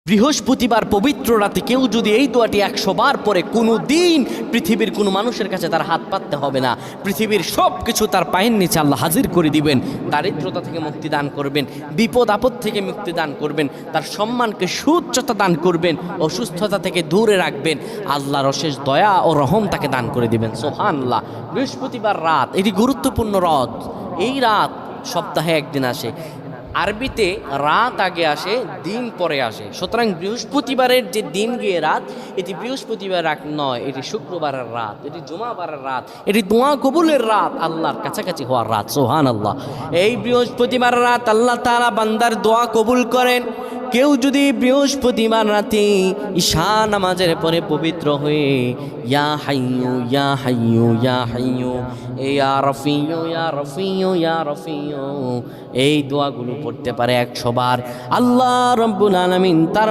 বৃহস্পতিবার পবিত্র রাতে কেউ যদি এই দোয়াটি 100 বার পরে কোনো দিন পৃথিবীর কোনো মানুষের কাছে তার হাত পাততে হবে না। পৃথিবীর সব কিছু তার পায়ের নিচে আল্লাহ হাজির করে দিবেন। দারিদ্রতা থেকে মুক্তি দান করবেন, বিপদ আপদ থেকে মুক্তি দান করবেন, তার সম্মানকে সুউচ্চতা দান করবেন, অসুস্থতা থেকে দূরে রাখবেন। আল্লাহর অশেষ দয়া ও রহম তাকে দান করে দিবেন। সুবহানাল্লাহ। বৃহস্পতিবার রাত এটি গুরুত্বপূর্ণ রাত। এই রাত সপ্তাহে একদিন আসে। আরবিতে রাত আগে আসে, দিন পরে আসে। সুতরাং বৃহস্পতিবারের যে দিন গিয়ে রাত, এটি বৃহস্পতিবার রাত নয়, এটি শুক্রবারের রাত, এটি জুমাবারের রাত, এটি দোয়া কবুলের রাত, আল্লাহর কাছাকাছি হওয়ার রাত। সুবহানাল্লাহ। এই বৃহস্পতিবার রাত আল্লাহ তাআলা বান্দার দোয়া কবুল করেন। কেউ যদি বৃহস্পতিবার রাতে ঈশা নামাজের পরে পবিত্র হয়ে ইয়া হাইয়ু ইয়া হাইয়ু ইয়া হাইয়ু ইয়া রফিয়ু ইয়া রফিয়ু ইয়া রফিয়ু এই দোয়াগুলো পড়তে পারে 100 বার, আল্লাহ রাব্বুল আলামিন তার